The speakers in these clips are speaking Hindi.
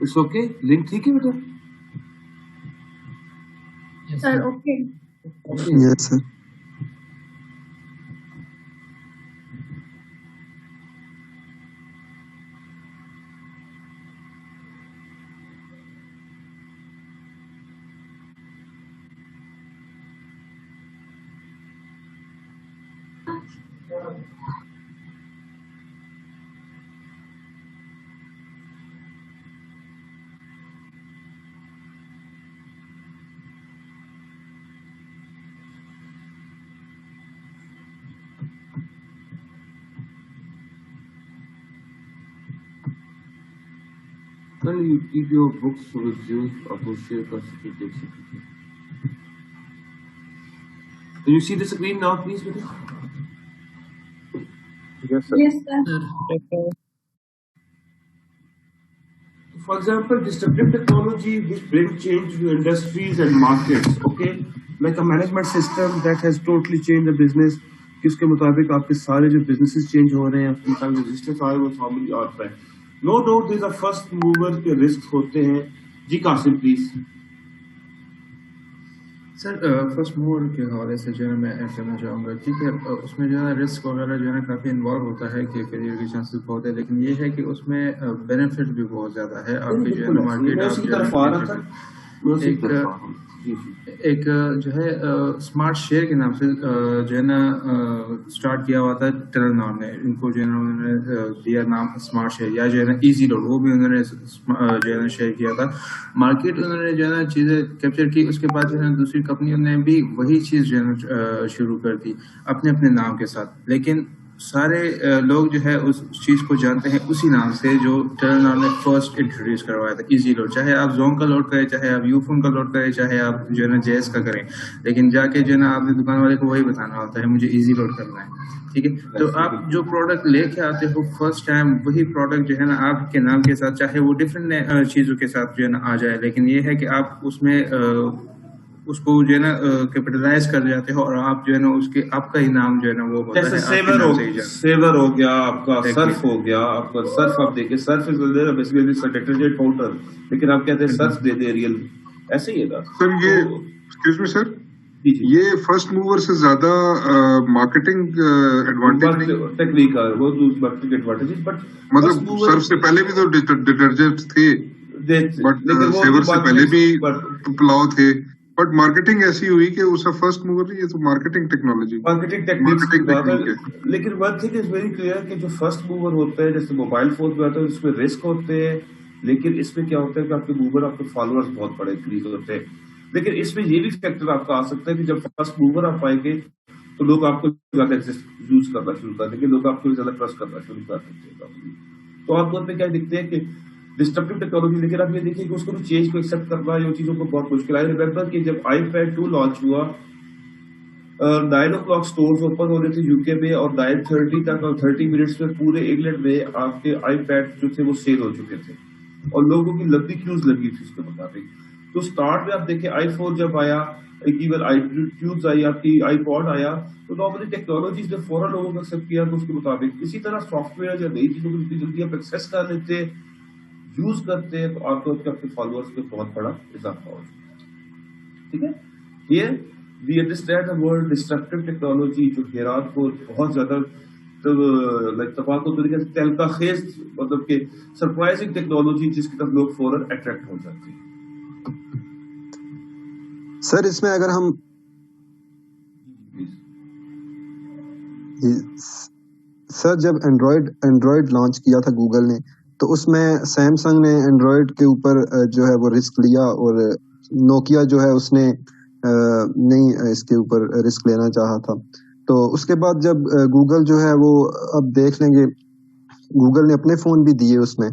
इट्स ओके, लिंक ठीक है बेटा? Sir okay. Yes sir. Well, you keep your books with you, आपको share कर सकते देख सकते। Can you see the screen now, please, बेटा? Yes, sir. Yes, sir. For example, disruptive technology which bring change to industries and markets, okay? Like a management system that has totally changed the business, जिसके मुताबिक आपके सारे जो businesses change हो रहे हैं, उनका resistance आए वो सामने आता है। No doubt there's a first mover के risks होते हैं। जी Kasim please. Sir first mover के हवाले से जो है मैं कहना चाहूँगा, ठीक है, उसमें जो है रिस्क वगैरह जो है ना काफ़ी इन्वॉल्व होता है कि करियर के चांसेस बहुत है, लेकिन ये है कि उसमें बेनिफिट भी बहुत ज़्यादा है आपकी जो है ना मार्केट एक जो है स्मार्ट शेयर के नाम से जो है ना स्टार्ट किया हुआ था टेलर नाम ने, इनको जो है ना उन्होंने दिया नाम स्मार्ट शेयर, या जो है ना इजी लोड वो भी उन्होंने जो है ना शेयर किया था। मार्केट उन्होंने जो है ना चीज़ें कैप्चर की, उसके बाद जो है ना दूसरी कंपनियों ने भी वही चीज़ जो है ना शुरू कर दी अपने अपने नाम के साथ, लेकिन सारे लोग जो है उस चीज़ को जानते हैं उसी नाम से जो टेलर नाम ने फर्स्ट इंट्रोड्यूस करवाया था, इजी लोड। चाहे आप जोन का लोड करें, चाहे आप यूफोन का लोड करें, चाहे आप जो है ना जेएस का करें, लेकिन जाके जो है ना आपने दुकान वाले को वही बताना होता है मुझे इजी लोड करना है, ठीक है। तो आप जो प्रोडक्ट लेके आते हो फर्स्ट टाइम, वही प्रोडक्ट जो है ना आपके नाम के साथ, चाहे वो डिफरेंट चीज़ों के साथ जो है ना आ जाए, लेकिन ये है कि आप उसमें उसको जो है ना कैपिटलाइज कर जाते हो और आप जो है ना उसके आपका ही नाम जो है ना वो होता है। सेवर हो गया आपका, सर्फ हो गया आपका। सर्फ आप देखिए, Surf is basically detergent powder, लेकिन आप कहते हैं सर्फ दे दे रियल, ऐसे ही है ना सर। ये एक्सक्यूज मी सर, ये फर्स्ट मूवर से ज्यादा मार्केटिंग एडवांटेज टेक्निक है वो, मार्केटिंग एडवांटेज। बट मतलब सर्फ से पहले भी तो डिटर्जेंट थे, बट सेवर से पहले भी पुलाव थे, बट मार्केटिंग ऐसी हुई कि उसका फर्स्ट मूवर नहीं, ये तो मार्केटिंग टेक्नोलॉजी, मार्केटिंग टेक्निक है। लेकिन one thing is very clear कि जो फर्स्ट मूवर होता है, जैसे मोबाइल फोन में आता है, उसमें रिस्क होते हैं, लेकिन इसमें क्या होता है कि आपके मूवर, आपके फॉलोअर्स बहुत बड़े इंक्रीज होते हैं। लेकिन इसमें ये भी फैक्टर आपका आ सकता है कि जब फर्स्ट मूवर आप आएंगे तो लोग आपको ज्यादा यूज करना शुरू कर देंगे, लोग आपको ज्यादा ट्रस्ट करना शुरू कर देंगे। तो आप पे क्या दिखते हैं कि डिस्ट्रप्टिव टेक्नोलॉजी, लेकिन आप ये देखिए कि उसको चेंज को एक्सेप्ट करना, ये चीजों को बहुत मुश्किल है। रिमेंबर कि जब iPad 2 लॉन्च हुआ, 9 o'clock स्टोर्स ओपन हो रहे थे यूके में, और 9:30 तक और 30 मिनट्स में पूरे इंग्लैंड में आपके iPad जो थे वो सेल हो चुके थे, और लोगों की लंबी क्यूज लगी थी उसके मुताबिक। तो स्टार्ट में आप देखिए iPhone जब आया, इवन iTunes आई, आपकी iPod आया, तो नॉर्मली टेक्नोलॉजीज ने फौरन लोगों को एक्सेप्ट किया तो उसके मुताबिक। इसी तरह सॉफ्टवेयर या नई चीजों को जितनी जल्दी आप एक्सेस कर लेते हैं, यूज करते हैं, तो आपको आपके फॉलोअर्स पे बहुत बड़ा इजाफा हो जाता है, ठीक है। ये we understand the word destructive technology, जो हेरात को बहुत ज्यादा तबाह को तरीके से तहलका खेज, मतलब कि सरप्राइजिंग टेक्नोलॉजी जिसकी तरफ लोग फौरन अट्रैक्ट हो जाते हैं। सर इसमें अगर हम सर जब एंड्रॉयड लॉन्च किया था गूगल ने, तो उसमें सैमसंग ने एंड्रॉयड के ऊपर जो है वो रिस्क लिया, और नोकिया जो है उसने नहीं इसके ऊपर रिस्क लेना चाहा था। तो उसके बाद जब गूगल जो है वो, अब देख लेंगे, गूगल ने अपने फोन भी दिए उसमें,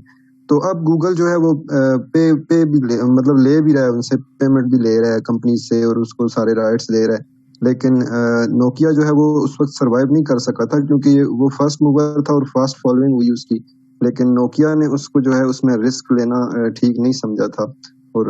तो अब गूगल जो है वो पे भी मतलब ले भी रहा है, उनसे पेमेंट भी ले रहा है कंपनी से, और उसको सारे राइट्स दे रहा है। लेकिन नोकिया जो है वो उस वक्त सरवाइव नहीं कर सका था, क्योंकि वो फर्स्ट मूवर था और फास्ट फॉलोइंग हुई उसकी। लेकिन नोकिया ने उसको जो है उसमें रिस्क लेना ठीक नहीं समझा था, और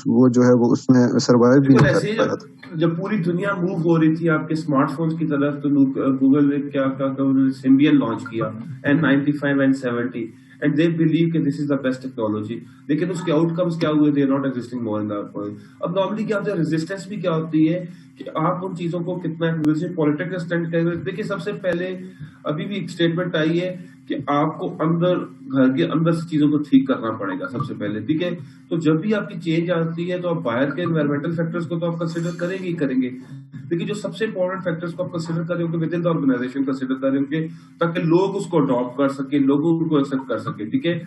वो जो है वो उसमें सरवाइव भी नहीं ऐसे कर पाया था। जब पूरी दुनिया मूव हो रही थी आपके स्मार्टफोन्स की तरफ, तो गूगल ने क्या क्या सिम्बियन लॉन्च किया, N95 N70, and they believe कि this is the best technology. लेकिन उसके आउटकम्स क्या हुए? They are not existing more in the world. अब नॉर्मली क्या होता है, रेजिस्टेंस भी क्या होती है कि आप उन चीजों को कितना पॉलिटिकल स्टैंड करेंगे। देखिए सबसे पहले अभी भी एक स्टेटमेंट आई है कि आपको अंदर घर के अंदर से चीजों को ठीक करना पड़ेगा सबसे पहले, ठीक है। तो जब भी आपकी चेंज आती है तो आप बाहर के एनवायरमेंटल फैक्टर्स को तो आप कंसिडर करेंगे ही करेंगे, लेकिन जो सबसे इंपॉर्टेंट फैक्टर्स को आप कंसिडर कर रहे होंगे within the organization consider कर रहे होंगे, ताकि लोग उसको अडॉप्ट कर सके, लोगों को एक्सेप्ट कर सके, ठीक है।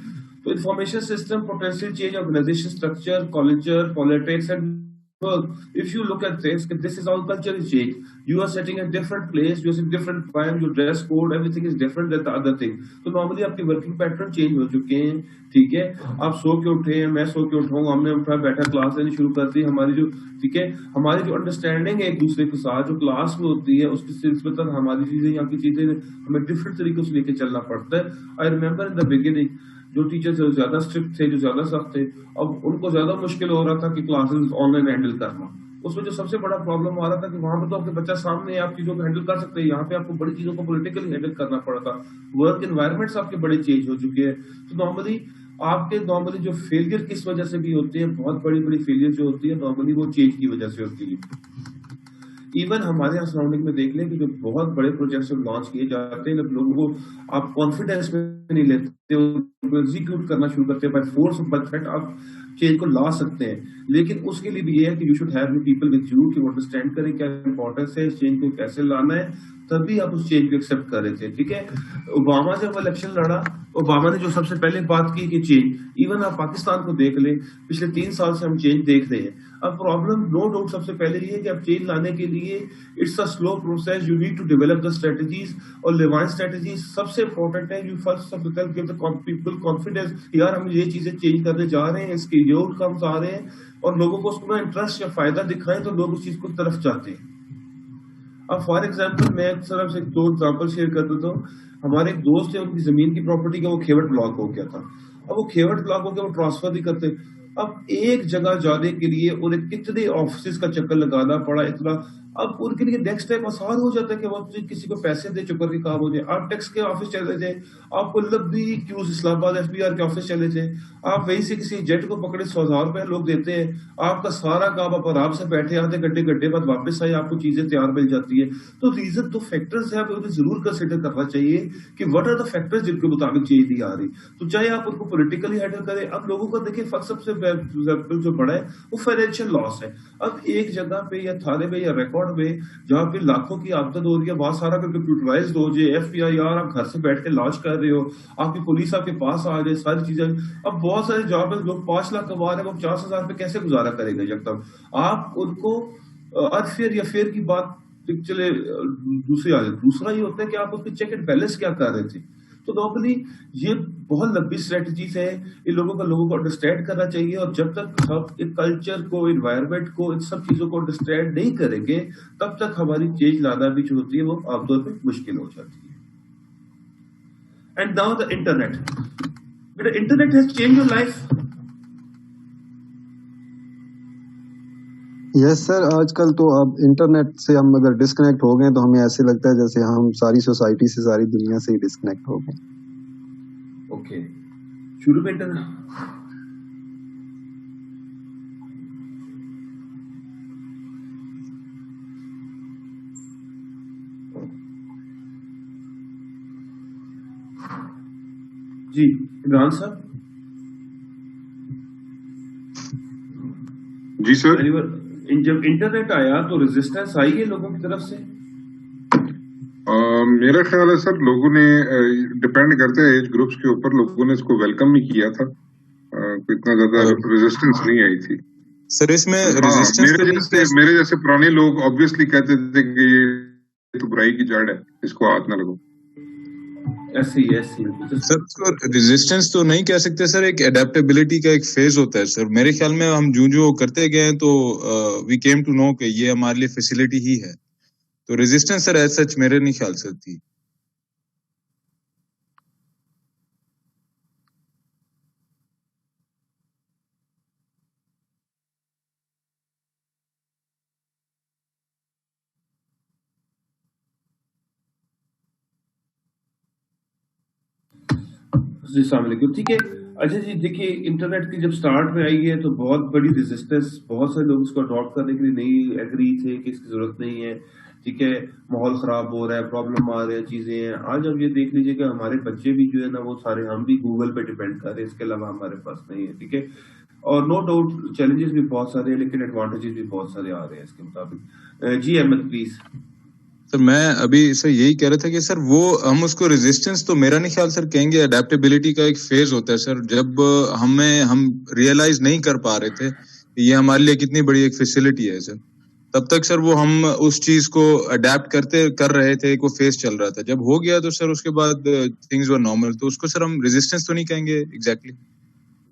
तो information system, potential change, organization structure, culture, politics and well, if you look at this is all cultural change. You are sitting at different place, you are sitting different time, your dress code, everything is different than the other thing. तो normally आपके working pattern change हो चुके हैं, ठीक है। आप सो के उठे हैं, मैं सो के उठाऊँ, हमने उठा बैठा क्लास लेनी शुरू कर दी, हमारी जो, ठीक है, हमारी जो अंडरस्टैंडिंग है एक दूसरे के साथ जो क्लास में होती है उसकी सिलसिले हमारी चीजें, यहाँ की चीजें हमें डिफरेंट तरीके से लेके चलना पड़ता है। I remember in the beginning जो टीचर जो ज्यादा स्ट्रिक्ट थे, जो ज्यादा सख्त थे, अब उनको ज्यादा मुश्किल हो रहा था कि क्लासेस ऑनलाइन हैंडल करना। उसमें जो सबसे बड़ा प्रॉब्लम आ रहा था कि वहां पे तो आपके बच्चा सामने आप चीजों को हैंडल कर सकते हैं, यहाँ पे आपको बड़ी चीजों को पॉलिटिकली हैंडल करना पड़ा था। वर्क एनवायरमेंट्स आपके बड़े चेंज हो चुके हैं। तो नॉर्मली जो फेलियर किस वजह से भी होते हैं, बहुत बड़ी बड़ी फेलियर जो होती है नॉर्मली वो चेंज की वजह से होती है। इवन हमारे यहाँ सराउंडिंग में देख लें कि जो बहुत बड़े प्रोजेक्ट्स लॉन्च किए जाते हैं, लोगों को आप कॉन्फिडेंस में नहीं लेते, उनको एग्जीक्यूट करना शुरू करते हैं, बाय फोर्स बाय थ्रेट आप चेंज को ला सकते हैं। लेकिन उसके लिए भी ये है कि you should have people with you कि वो अंडरस्टैंड करें क्या इंपॉर्टेंस है, इस चेंज को कैसे लाना है, तभी आप उस चेंज को एक्सेप्ट कर रहे थे, ठीक है। ओबामा जब इलेक्शन लड़ा, ओबामा ने जो सबसे पहले बात की कि चेंज, इवन आप पाकिस्तान को देख लें, पिछले 3 साल से हम चेंज देख रहे हैं। अब प्रॉब्लम नो डाउट सबसे पहले ये है कि आप चेंज लाने के लिए it's a slow process, you need to develop the strategies, और लेवाइन स्ट्रेटजीज सबसे इंपॉर्टेंट है। You first of all give the people confidence, यार हम ये चीजें चेंज करने जा रहे हैं, इसके ये आउटकम्स आ रहे हैं, और लोगों को उसमें इंटरेस्ट या फायदा दिखाएं तो लोग उस चीज को तरफ जाते हैं। अब फॉर एग्जाम्पल मैं एक तरफ से 2 एग्जाम्पल शेयर कर देता हूँ। हमारे एक दोस्त है, उनकी जमीन की प्रॉपर्टी का वो खेवट ब्लॉक हो गया था। अब वो खेवट ब्लॉक हो गया, वो ट्रांसफर नहीं करते। अब एक जगह जाने के लिए उन्हें कितने ऑफिस का चक्कर लगाना पड़ा, इतना। अब उनके लिए नेक्स्ट टाइम आसान हो जाता है कि वो किसी को पैसे दे चुकर के काम हो जाए। आप टैक्स के ऑफिस चले जाए, आपको लंबी क्यूज इस्लामाबाद FBR के ऑफिस चले जाए, आप वहीं से किसी एजेंट को पकड़े, 100,000 रुपए लोग देते हैं, आपका सारा काम आप आराम से बैठे आधे घंटे बाद वापस आए, आपको चीजें तैयार मिल जाती है। तो रीजन तो फैक्टर्स है, उन्हें जरूर कंसिडर करना चाहिए कि व्हाट आर द फैक्टर्स जिनके मुताबिक चेंज नहीं आ रही। तो चाहे आप उनको पॉलिटिकली हैंडल करें। अब लोगों को देखिए सबसे जो बड़ा है वो फाइनेंशियल लॉस है। अब एक जगह पे या थाने में या रिकॉर्ड में जहाँ पे लाखों की आमदन हो रही है, वहां सारा कंप्यूटराइज्ड हो जाए, FBI आप घर से बैठ के लॉन्च कर रहे हो, आपकी पुलिस आपके पास आ जाए, सारी चीजें। अब बहुत सारे जॉब में लोग 5 लाख कमा रहे हैं, वो 50,000 पे कैसे गुजारा करेगा जब तक आप उनको अनफेयर या फेयर की बात चले। दूसरी आ जाए, दूसरा ये होता है कि आप उसके चेक एंड बैलेंस क्या कर रहे थे। तो नॉर्मली ये बहुत लंबी स्ट्रेटजीज है, इन लोगों को अंडरस्टैंड करना चाहिए। और जब तक हम इन कल्चर को, इन्वायरमेंट को, इन सब चीजों को अंडरस्टैंड नहीं करेंगे, तब तक हमारी चेंज लाना भी जो होती है वो आमतौर पर मुश्किल हो जाती है। And now the internet, but internet has change your life. Yes sir, आजकल तो अब इंटरनेट से हम अगर डिस्कनेक्ट हो गए तो हमें ऐसे लगता है जैसे हम सारी सोसाइटी से, सारी दुनिया से ही डिस्कनेक्ट हो गए। ओके, शुरू में इंटरनेट जी इमरान साहब। जी सर। जब इंटरनेट आया तो रेजिस्टेंस आई है लोगों की तरफ से? मेरा ख्याल है सर लोगों ने, डिपेंड करते हैं एज ग्रुप्स के ऊपर, लोगों ने इसको वेलकम भी किया था। इतना ज्यादा रेजिस्टेंस नहीं आई थी सर इसमें। रेजिस्टेंस मेरे जैसे पुराने लोग ऑब्वियसली कहते थे कि ये तो बुराई की जड़ है, इसको हाथ ना लगो। ऐसे सर तो रेजिस्टेंस तो नहीं कह सकते सर, एक एडेप्टेबिलिटी का एक फेज होता है सर। मेरे ख्याल में हम जो करते गए तो वी केम टू नो कि ये हमारे लिए फैसिलिटी ही है। तो रेजिस्टेंस सर एज सच मेरे नहीं ख्याल से थी। जी अस्सलाम वालेकुम। ठीक है, अच्छा जी, देखिए इंटरनेट की जब स्टार्ट में आई है तो बहुत बड़ी रेजिस्टेंस, बहुत सारे लोग इसको अडॉप्ट करने के लिए नहीं एग्री थे कि इसकी जरूरत नहीं है। ठीक है, माहौल खराब हो रहा है, प्रॉब्लम आ रहे हैं, चीजें हैं। आज अब ये देख लीजिए कि हमारे बच्चे भी जो है ना वो सारे हम भी गूगल पे डिपेंड कर रहे हैं, इसके अलावा हमारे पास नहीं है। ठीक है, और नो डाउट चैलेंजेस भी बहुत सारे हैं लेकिन एडवांटेजेस भी बहुत सारे आ रहे हैं इसके मुताबिक। जी अहमद प्लीज। सर मैं अभी सर यही कह रहा था कि सर वो हम उसको रेजिस्टेंस तो मेरा नहीं ख्याल सर कहेंगे, अडेप्टेबिलिटी का एक फेज होता है सर, जब हम रियलाइज नहीं कर पा रहे थे ये हमारे लिए कितनी बड़ी एक फैसिलिटी है सर, तब तक सर वो हम उस चीज को अडेप्ट कर रहे थे, एक वो फेज चल रहा था। जब हो गया तो सर उसके बाद थिंग्स वर नॉर्मल, तो उसको सर हम रेजिस्टेंस तो नहीं कहेंगे एग्जैक्टली।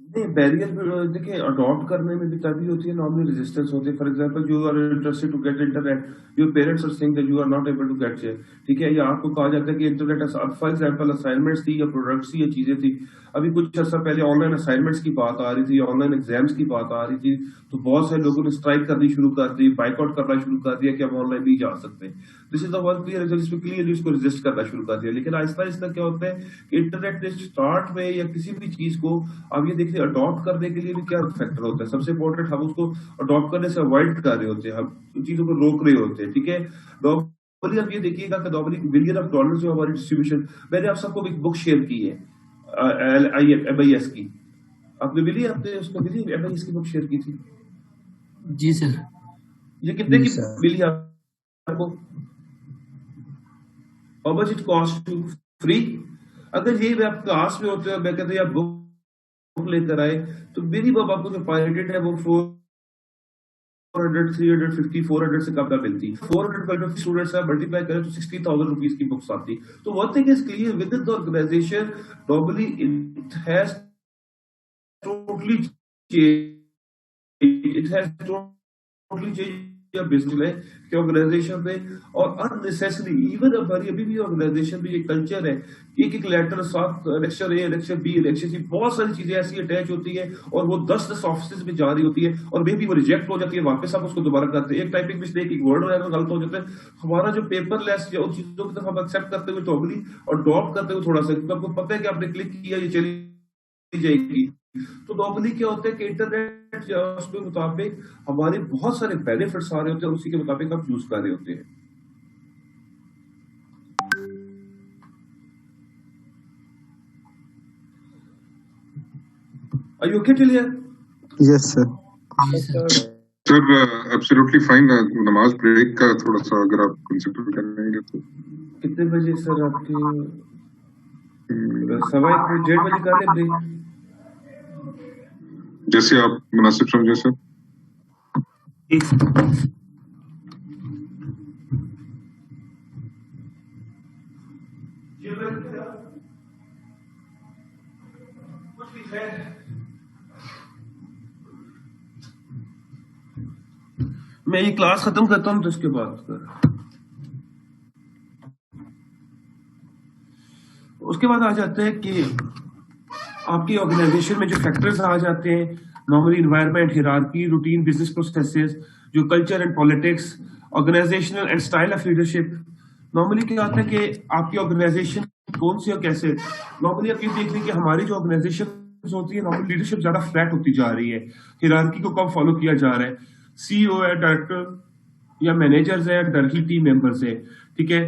नहीं, बैरियर देखिए अडॉप्ट करने में भी तभी होती है, नॉर्मली रेजिस्टेंस होती है। For example you are interested to get internet, your parents are saying that you are not able to get it. ठीक है, या आपको कहा जाता है कि इंटरनेट, फॉर एग्जांपल असाइनमेंट्स थी या प्रोडक्ट्स थी या चीजें थी। अभी कुछ अर्सा पहले ऑनलाइन असाइनमेंट्स की बात आ रही थी, ऑनलाइन एग्जाम्स की बात आ रही थी, तो बहुत सारे लोगों ने स्ट्राइक करनी शुरू कर दी, बाइकआउट करना शुरू कर दिया कि हम ऑनलाइन नहीं जा सकते। This is the one clear result, इसमें क्लियरली इसको रेजिस्ट करना शुरू कर दिया। लेकिन आहिस्ता आहिस्ता क्या होता है कि इंटरनेट ने स्टार्ट में या किसी भी चीज को अब ये देखिए अडॉप्ट करने के लिए भी क्या फैक्टर होता है। सबसे इंपॉर्टेंट, हम उसको अडॉप्ट करने से अवॉइड कर रहे होते हैं, हम चीजों को रोक रहे होते हैं। ठीक है, नॉर्मली आप ये देखिएगा कि नॉर्मली बिलियन ऑफ डॉलर जो हमारी डिस्ट्रीब्यूशन, मैंने आप सबको एक बुक शेयर की है MIS की, आपने मिली, आपने उसको मिली MIS की बुक शेयर की थी? जी सर। ये कितने की मिली आपको? How much it cost you? Free? अगर ये आप क्लास में होते हो, मैं कहते हैं आप बुक लेकर आए, तो मिनिमम आपको जो पायरेटेड है वो 400, 350, 400 से कम ना मिलती। 400 स्टूडेंट्स है, मल्टीप्लाई करें तो 60,000 रुपीज की बुक्स आती। तो one thing is clear, within the organization normally it has totally change या बिजनेस है कि ऑर्गेनाइजेशन में, और अननेसेसरी इवन हमारी अभी भी ऑर्गेनाइजेशन में ये कल्चर है कि एक letter, 7 lecture A, lecture B, lecture C, बहुत सारी चीजें ऐसी अटैच होती है और वो 10 ऑफिस में जा रही होती है और मे भी वो रिजेक्ट हो जाती है, वापस आप उसको दोबारा करते हैं, एक टाइपिंग मिस्टेक, एक वर्ड वगैरह गलत हो जाता है। हमारा जो पेपरलेस या उन चीजों की तरफ हम एक्सेप्ट करते हुए टॉर्मली और ड्रॉप करते हुए थोड़ा सा, क्योंकि आपको पता है कि आपने क्लिक किया ये चली जाएगी। तो नॉर्मली क्या होता है कि इंटरनेट या उसके मुताबिक हमारे बहुत सारे बेनिफिट्स आ रहे होते हैं, उसी के मुताबिक हम यूज कर रहे होते हैं। Are you okay till here? Yes sir. Sir absolutely fine. नमाज ब्रेक का थोड़ा सा अगर आप कंसीडर करेंगे तो कितने बजे सर आपके? 1:15 बजे कर ले ब्रेक, जैसे आप मुनासिब समझे सर। मैं ये क्लास खत्म करता हूँ तो इसके बाद उसके बाद आ जाते हैं कि आपकी ऑर्गेनाइजेशन में जो फैक्टर्स आ जाते हैं, normally environment, hierarchy, routine, business processes, जो culture and politics, organizational and style of leadership. Normally क्या होता है कि आपकी ऑर्गेनाइजेशन कौन सी और कैसे, नॉर्मली आप ये देख लें कि हमारी जो ऑर्गेनाइजेशन होती है नॉर्मली लीडरशिप ज्यादा फ्लैट होती जा रही है, हियरार्की को कम फॉलो किया जा रहा है, CEO है, डायरेक्टर या मैनेजर्स है, डायरेक्टली टीम मेंबर्स है। ठीक है,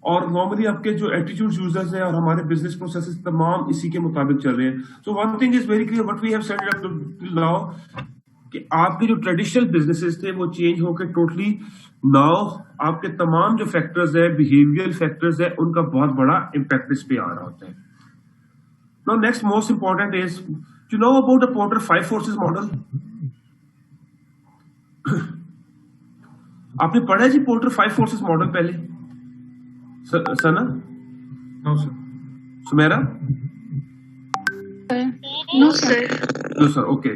और नॉर्मली आपके जो एटीट्यूड यूजर्स हैं और हमारे बिजनेस प्रोसेसेस तमाम इसी के मुताबिक चल रहे हैं। So one thing is very clear, what we have said up till now, कि आपके जो ट्रेडिशनल बिजनेसेस थे वो चेंज होकर टोटली नाउ आपके तमाम जो फैक्टर्स है, बिहेवियरल फैक्टर्स है, उनका बहुत बड़ा इम्पैक्ट इस पे आ रहा होता है। Now next most important is you know about the Porter 5 forces model. आपने पढ़ा है जी पोर्टर 5 फोर्सेस मॉडल पहले? Sana? No sir. Sumera? No sir. No sir, okay.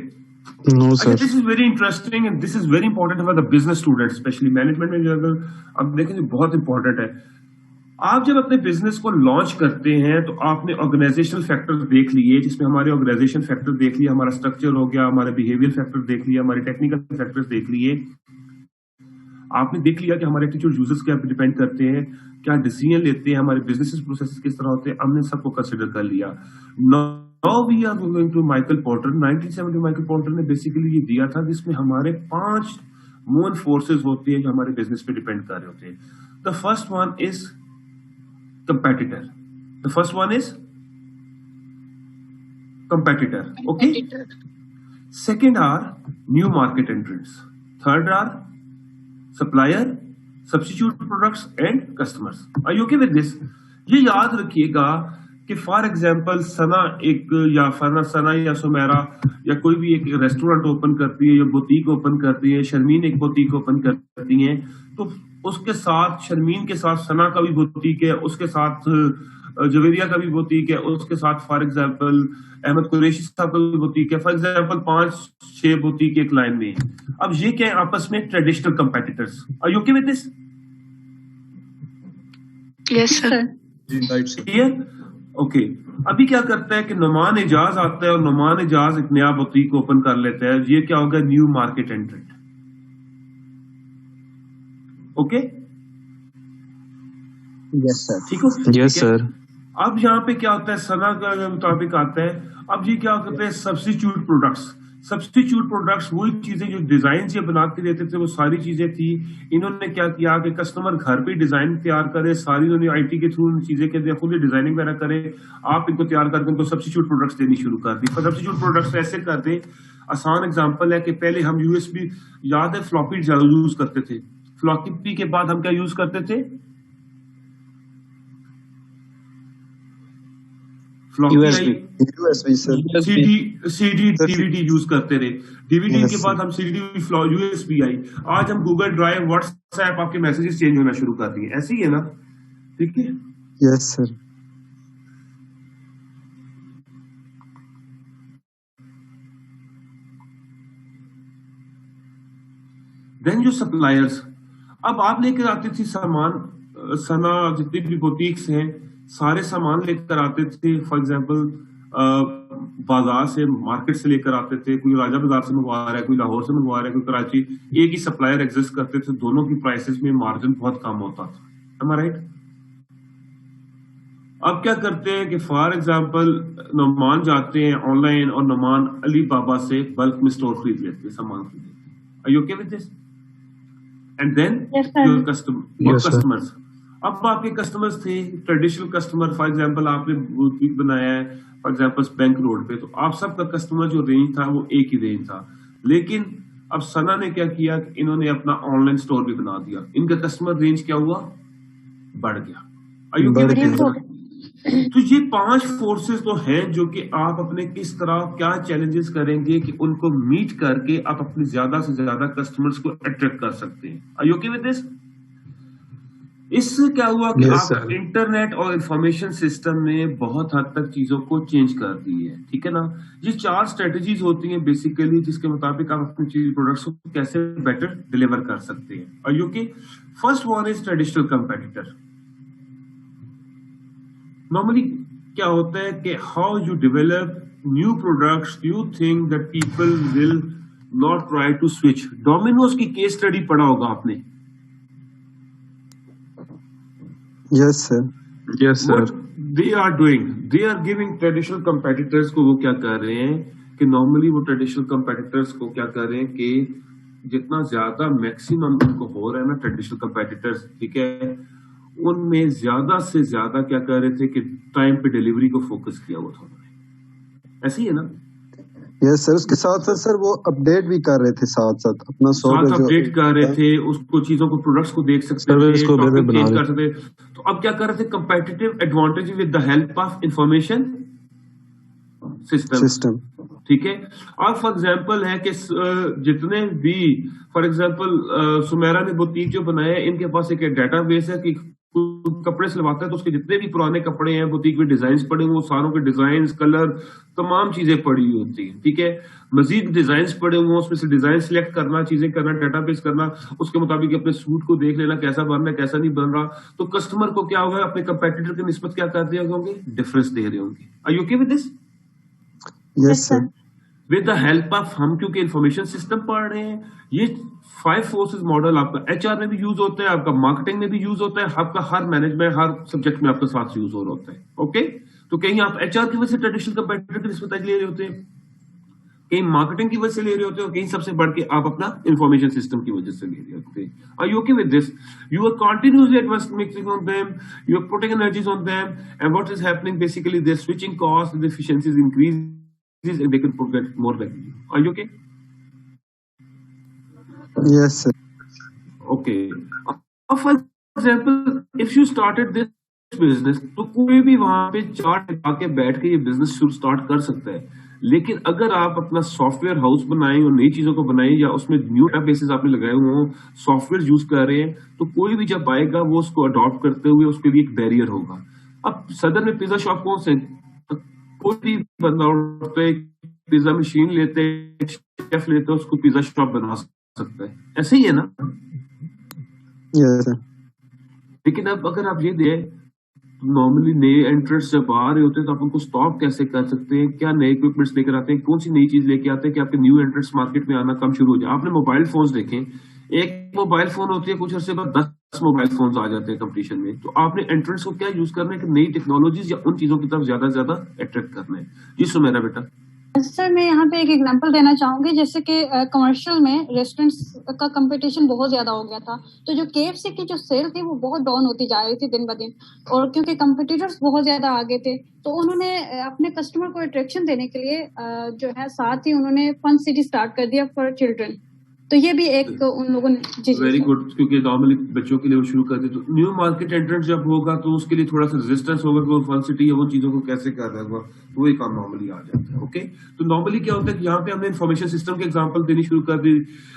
No sir. This is very interesting and this is very important for the business students, especially management में अगर आप देखें तो बहुत इंपॉर्टेंट है। आप जब अपने बिजनेस को लॉन्च करते हैं तो आपने ऑर्गेनाइजेशनल फैक्टर देख लिए, जिसमें हमारे ऑर्गेनाइजेशन फैक्टर देख लिया, हमारा स्ट्रक्चर हो गया, हमारे बिहेवियर फैक्टर देख लिया, हमारे टेक्निकल फैक्टर्स देख लिए। आपने देख लिया कि हमारे एटीट्यूड यूजर्स क्या डिपेंड करते हैं, क्या डिसीजन लेते हैं, हमारे बिजनेस प्रोसेस किस तरह होते हैं, हमने सबको कंसिडर कर लिया। Now we are going to Michael Porter. 1970 Michael Porter ने बेसिकली ये दिया था कि इसमें हमारे 5 मेन फोर्सेस होती हैं जो हमारे बिजनेस पे डिपेंड कर रहे होते हैं। The first one is competitor, the first one is competitor, okay? Second are new market entrants. Third are supplier, substitute products and customers. Are you okay with this? ये याद रखिएगा कि फॉर एग्जाम्पल सना या सुमेरा या कोई भी एक रेस्टोरेंट ओपन करती है या बुटीक ओपन करती है, शर्मीन एक बुटीक ओपन करती है, तो उसके साथ शर्मीन के साथ सना का भी बुटीक है, उसके साथ जवेरिया का भी बुटीक है, उसके साथ फॉर एग्जाम्पल अहमद कुरैशी साहब का भी बुटीक है, फॉर एग्जाम्पल 5-6 बुटीक एक लाइन में। अब ये क्या है आपस में traditional competitors. Are you okay with this? Yes sir. Clear? Okay. अभी क्या करता है कि नुमान एजाज आता है और नुमान एजाज एक नया बुटीक ओपन कर लेता है। ये क्या होगा? New market एंट्रेंट। Okay, yes sir. ठीक हो? Yes sir. अब यहाँ पे क्या होता है, सना का मुताबिक आता है, अब ये क्या करते हैं? Substitute products. सब्स्टिट्यूट प्रोडक्ट्स वही चीजें जो डिजाइन ये बना के देते थे, वो सारी चीजें थी। इन्होंने क्या किया कि कस्टमर घर पे डिजाइन तैयार करे, सारी उन्होंने आईटी के थ्रू चीजें के खुद डिजाइनिंग वगैरह करे, आप इनको तैयार करके उनको सब्स्टिट्यूट प्रोडक्ट्स देनी शुरू कर दी। सब्स्टिट्यूट प्रोडक्ट्स ऐसे कर दे, आसान एग्जाम्पल है कि पहले हम यूएसबी, याद है फ्लॉपी यूज करते थे, फ्लॉपी के बाद हम क्या यूज करते थे? USB sir, CD DVD use करते रहे। डीवीडी के बाद हम सीडी यूएसबी आई। आज हम गूगल ड्राइव, व्हाट्सएप, आपके मैसेजेस चेंज होना शुरू कर दिए। ऐसे ही है ना? ठीक है, यस सर। देन जो सप्लायर्स, अब आप लेकर आते थे सामान, सना जितनी भी बुटीक्स हैं सारे सामान लेकर आते थे। फॉर एग्जांपल बाजार से, मार्केट से लेकर आते थे, कोई राजा बाजार से मंगवा रहा है, कोई लाहौर से मंगवा रहा है, कोई कराची। एक ही सप्लायर एग्जिस्ट करते थे, दोनों की प्राइसेस में मार्जिन बहुत कम होता था। एम आई राइट? अब क्या करते हैं कि फॉर एग्जांपल नुमान जाते हैं ऑनलाइन और नुमान अली बाबा से बल्क में स्टोर खरीद लेते हैं, सामान खरीद लेते हैं। Are you okay with this? And then your customers. अब आपके कस्टमर्स थे ट्रेडिशनल कस्टमर, फॉर एग्जांपल आपने बुटीक बनाया है फॉर एग्जांपल बैंक रोड पे, तो आप सबका कस्टमर जो रेंज था वो एक ही रेंज था। लेकिन अब सना ने क्या किया कि इन्होंने अपना ऑनलाइन स्टोर भी बना दिया, इनका कस्टमर रेंज क्या हुआ? बढ़ गया। Are you okay with this? तो ये 5 फोर्सेस तो हैं जो कि आप अपने किस तरह क्या चैलेंजेस करेंगे कि उनको मीट करके आप अपने ज्यादा से ज्यादा कस्टमर्स को अट्रैक्ट कर सकते हैं। Are you okay with this? इससे क्या हुआ कि आप इंटरनेट और इंफॉर्मेशन सिस्टम में बहुत हद तक चीजों को चेंज कर दी है। ठीक है ना? ये 4 स्ट्रेटजीज होती हैं बेसिकली, जिसके मुताबिक आप अपने प्रोडक्ट्स को कैसे बेटर डिलीवर कर सकते हैं। Are you okay? First one is traditional competitor. Normally क्या होता है कि how you develop new products, you think that people will not try to switch. Domino's की केस स्टडी पढ़ा होगा आपने। Yes sir, yes sir. They are doing, they are giving traditional competitors को, वो क्या कर रहे हैं कि नॉर्मली वो ट्रेडिशनल कंपेटिटर्स को क्या कर रहे हैं कि जितना ज्यादा मैक्सिमम उनको हो रहा है ना ट्रेडिशनल कंपेटिटर्स, ठीक है, उनमें ज्यादा से ज्यादा क्या कर रहे थे कि टाइम पे डिलीवरी को फोकस किया हुआ था उन्होंने। ऐसे ही है ना? Yes sir. उसके साथ साथ सर वो अपडेट भी कर रहे थे, साथ साथ अपना साथ अपडेट कर रहे थे, उसको चीजों को, प्रोडक्ट्स को देख सकते थे, चेंज कर सकते। तो अब क्या कर रहे थे? Competitive advantage with the help of information system. ठीक है? और फॉर एग्जाम्पल है कि जितने भी फॉर एग्जाम्पल सुमेरा ने बुटीक जो बनाया है, इनके पास एक डेटाबेस है कि कपड़े सिलवाता है तो उसके जितने भी पुराने कपड़े हैं बुटीक में डिजाइन पड़े हुए, सारों के डिजाइन, कलर, तमाम चीजें पड़ी हुई होती है। ठीक है? मजीद डिजाइन पड़े हुए, उसमें से डिजाइन सिलेक्ट करना, चीजें करना, डेटाबेस करना, उसके मुताबिक अपने सूट को देख लेना कैसा बन रहा है कैसा नहीं बन रहा। तो कस्टमर को क्या होगा? अपने कंपेटिटर की निस्बत क्या कर दिया होंगे? डिफरेंस दे रहे होंगे। Are you okay with this? Yes sir. With the help of हम, क्योंकि इंफॉर्मेशन सिस्टम पढ़ रहे हैं, ये 5 फोर्सेस मॉडल आपका एचआर में भी यूज होता है, आपका मार्केटिंग में भी यूज होता है, आपका हर मैनेजमेंट हर सब्जेक्ट में आपके साथ यूज हो रहा होता है। ओके, तो कहीं आप एचआर की वजह से ट्रेडिशनल कंपेटिटर की रिस्पेक्ट ले रहे होते हैं, कहीं मार्केटिंग की वजह से ले रहे होते हो, कहीं सबसे बढ़ के आप अपना इंफॉर्मेशन सिस्टम की वजह से ले रहे होते हैं। Are you okay with this? You are continuously investing on them, you are putting energies on them, and what is happening basically, their switching costs, the efficiencies increases, and they can get more revenue. Are you okay? Yes sir. Okay. For example, if you started this business, तो कोई भी वहां पे चार्ट लगा के बैठ के ये बिजनेस शुरू स्टार्ट कर सकता है, लेकिन अगर आप अपना सॉफ्टवेयर हाउस बनाएं और नई चीजों को बनाएं, या उसमें न्यू डेटाबेसेस आपने लगाए हुए हो, सॉफ्टवेयर यूज कर रहे हैं, तो कोई भी जब आएगा वो उसको अडॉप्ट करते हुए उसके लिए एक बैरियर होगा। अब सदर में पिज्जा शॉप कौन से, कोई भी बंदा उठते पिज्जा मशीन लेते, शेफ लेते, उसको पिज्जा शॉप बना सकता है, ऐसे ही है ना? Yes sir. लेकिन अब अगर आप ये दें, नॉर्मली नए एंट्रेंट्स जब आ रहे होते हैं तो आप उनको स्टॉप कैसे कर सकते हैं, क्या नए इक्विपमेंट्स लेकर आते हैं, कौन सी नई चीज लेके आते हैं कि आपके न्यू एंट्रेंट्स मार्केट में आना कम शुरू हो जाए। आपने मोबाइल फोन्स देखें, एक मोबाइल फोन होती है, कुछ अर्से बाद 10 मोबाइल फोन्स आ जाते हैं कंपटीशन में, तो आपने एंट्रेंट्स को क्या यूज करना है कि नई टेक्नोलॉजीज या उन चीजों की तरफ ज्यादा से ज्यादा अट्रैक्ट करना है। जी सुमेरा बेटा। सर मैं यहाँ पे एक एग्जांपल देना चाहूंगी, जैसे कि कमर्शियल में रेस्टोरेंट्स का कंपटीशन बहुत ज्यादा हो गया था, तो जो KFC की जो सेल थी वो बहुत डाउन होती जा रही थी दिन ब दिन, और क्योंकि कंपटीटर्स बहुत ज्यादा आगे थे, तो उन्होंने अपने कस्टमर को अट्रैक्शन देने के लिए जो है साथ ही उन्होंने फन सिटी स्टार्ट कर दिया फॉर चिल्ड्रन। तो ये भी एक उन लोगों ने जी वेरी गुड, क्योंकि नॉर्मली बच्चों के लिए वो शुरू कर दे, तो न्यू मार्केट एंट्रेंट जब होगा तो उसके लिए थोड़ा सा रेजिस्टेंस होगा कि वो फन सिटी है वो चीजों को कैसे कर रहा है, तो वही काम नॉर्मली आ जाता है। ओके, तो नॉर्मली क्या होता है कि यहाँ पे हमने इन्फॉर्मेशन सिस्टम के एग्जांपल देनी शुरू कर दी,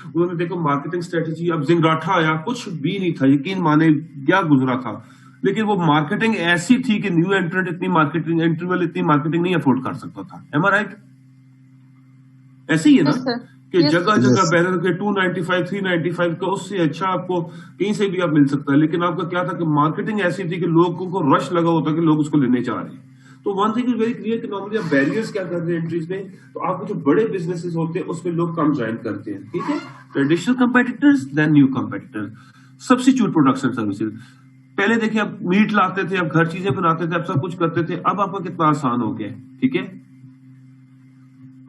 उन्होंने देखो मार्केटिंग स्ट्रेटेजी, अब जिंगराठा आया, कुछ भी नहीं था, यकीन माने क्या गुजरा था, लेकिन वो मार्केटिंग ऐसी थी कि न्यू एंट्रेंट इतनी मार्केटिंग, एंट्री वाले इतनी मार्केटिंग नहीं अफोर्ड कर सकता था। एम आई राइट? ऐसे ही है ना कि जगह जगह बैनर के 295 395 का, उससे अच्छा आपको कहीं से भी आप मिल सकता है, लेकिन आपका क्या था कि मार्केटिंग ऐसी थी कि लोगों को रश लगा होता कि लोग उसको लेने चाह रहे हैं। तो one thing is very clear कि नॉर्मली आप बैरियर्स क्या करते हैं एंट्रीज में, तो आपके जो बड़े बिजनेसेस होते हैं उसमें लोग कम ज्वाइन करते हैं, ठीक है। Traditional competitors then new competitors, substitute products and services. पहले देखिए आप मीट लाते थे, आप घर चीजें बनाते थे, आप सब कुछ करते थे, अब आपका कितना आसान हो गया, ठीक है।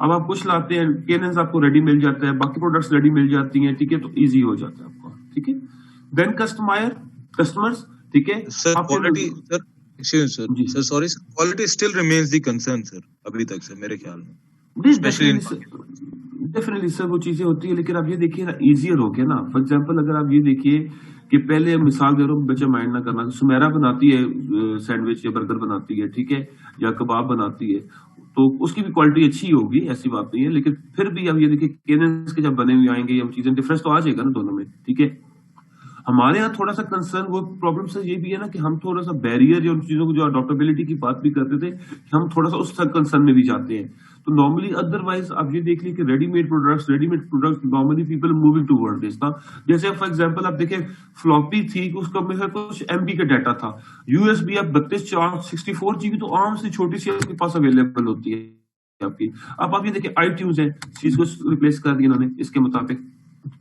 अब आप कुछ लाते हैं, केनेंस आपको रेडी मिल जाता है, बाकी प्रोडक्ट्स रेडी मिल जाती हैं, ठीक है, तो इजी हो जाता है आपको, ठीक है। देन कस्टमर्स, ठीक है। Sir quality, sir sorry sir, quality still remains the concern sir अभी तक सर मेरे ख्याल में, स्पेशली डेफिनेटली सर वो चीजें होती है, लेकिन आप ये देखिए ना, इजियर हो गया ना। फॉर एग्जांपल अगर आप ये देखिए कि पहले मिसाल दे रहा हूँ, बच्चा माइंड ना करना, सुमेरा बनाती है सैंडविच या बर्गर बनाती है, ठीक है, या कबाब बनाती है, तो उसकी भी क्वालिटी अच्छी होगी, ऐसी बात नहीं है, लेकिन फिर भी अब ये देखिए केनेंस के जब बने हुए आएंगे हम चीजें, डिफरेंस तो आ जाएगा ना दोनों में, ठीक है। हमारे यहाँ थोड़ा सा कंसर्न, वो प्रॉब्लम से ये भी है ना कि हम थोड़ा सा बैरियर या उन चीजों को जो अडॉप्टेबिलिटी की बात भी करते थे, हम थोड़ा सा उस कंसर्न में भी जाते हैं। तो नॉर्मली अदरवाइज आप ये देख लीजिए कि readymade products normally people moving toward this ना। जैसे फॉर एग्जांपल आप देखें, फ्लॉपी थी, उसका मेरे कुछ MB का डाटा था, USB आप 32 GB तो आराम से छोटी सी आपके पास अवेलेबल होती है आपकी। अब आप ये देखिए iTunes है, चीज को रिप्लेस कर दिया इन्होंने इसके मुताबिक,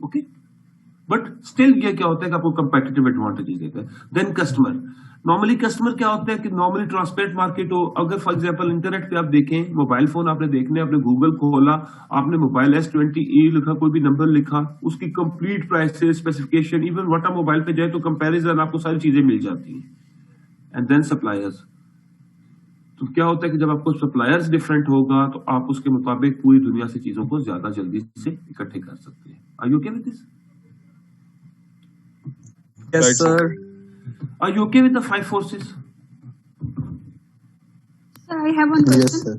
ओके। बट स्टिल ये क्या होता है कि आपको कंपेटिटिव एडवांटेज देता है। देन नॉर्मली कस्टमर क्या होता है कि नॉर्मली ट्रांसपेरेंट मार्केट हो, अगर फॉर एग्जांपल इंटरनेट पे आप देखें, मोबाइल फोन आपने देखने, आपने गूगल खोला, आपने मोबाइल S20e लिखा, कोई भी नंबर लिखा, उसकी कंप्लीट प्राइसेस, स्पेसिफिकेशन, इवन व्हाटा मोबाइल पे जाए तो कंपैरिजन, आपको सारी चीजें मिल जाती हैं। एंड देन सप्लायर्स, तो क्या होता है कि जब आपको सप्लायर्स डिफरेंट होगा तो आप उसके मुताबिक पूरी दुनिया से चीजों को ज्यादा जल्दी से इकट्ठे कर सकते हैं। Are you okay with this? Yes, sir. Are you okay with the 5 forces? Sir, I have one question. Yes sir.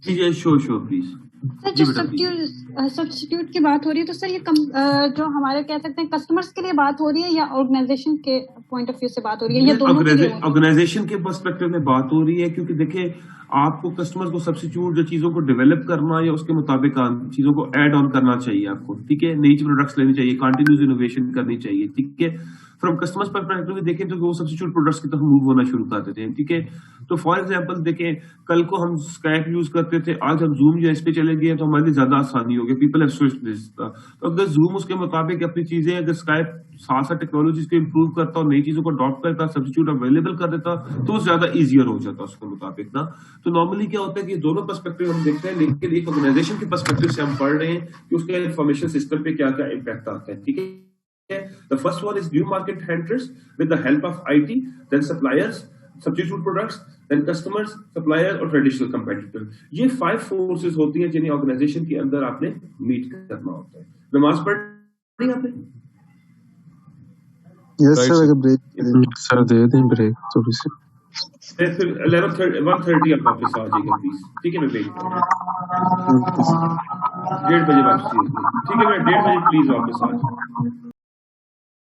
जी sure please. सर जो सब्स्टिट्यूट की बात हो रही है, तो सर ये जो हमारे कह सकते हैं कस्टमर्स के लिए बात हो रही है या ऑर्गेनाइजेशन के पॉइंट ऑफ व्यू से बात हो रही है, या दोनों के लिए? ऑर्गेनाइजेशन के पर्सपेक्टिव में बात हो रही है, क्योंकि देखिए आपको कस्टमर्स को सब्स्टिट्यूट जो चीजों को डेवलप करना या उसके मुताबिक चीजों को ऐड ऑन करना चाहिए आपको, ठीक है। नई प्रोडक्ट्स लेनी चाहिए, कंटिन्यूस इनोवेशन करनी चाहिए, ठीक है। फ्रॉम कस्टमर्स परस्पेक्टिव भी देखें तो वो सब्स्टिट्यूट प्रोडक्ट्स की तरफ मूव होना शुरू कर देते हैं, ठीक है। तो फॉर एग्जांपल देखें, कल को हम स्काइप यूज करते थे, आज हम जूम या इस पे चले गए तो हमारे लिए ज्यादा आसानी हो गई, पीपल हैव स्विच्ड दिस। तो अगर जूम उसके मुताबिक अपनी चीजें, अगर स्काइप साथ साथ टेक्नोलॉजीज को इंप्रूव करता और नई चीजों को अडॉप्ट करता, सब्स्टिट्यूट अवेलेबल कर देता, तो वो ज्यादा इजियर हो जाता उसके मुताबिक ना। तो नॉर्मली क्या होता है कि दोनों पर्सपेक्टिव हम देखते हैं, लेकिन एक ऑर्गेनाइजेशन के पर्सपेक्टिव से हम पढ़ रहे हैं कि उसके इंफॉर्मेशन सिस्टम पे क्या क्या इम्पैक्ट आता है, ठीक है। The first one is new market entries with the help of IT, then suppliers, substitute products, then customers, suppliers और traditional competitor। ये 5 forces होती हैं जिन्हें ऑर्गेनाइजेशन के अंदर आपने मीट करना होता है। नमाज पढ़ी आपने? यस सर, अगर ब्रेक सर दे दें ब्रेक थोड़ी सी। फिर 1:30 आप वापस आ जाइएगा प्लीज, ठीक है। मैं वेट कर रहा हूँ 1:30 बजे वापसी, ठीक है। मैं 1:30 बजे प्लीज वापस आ जाऊँ।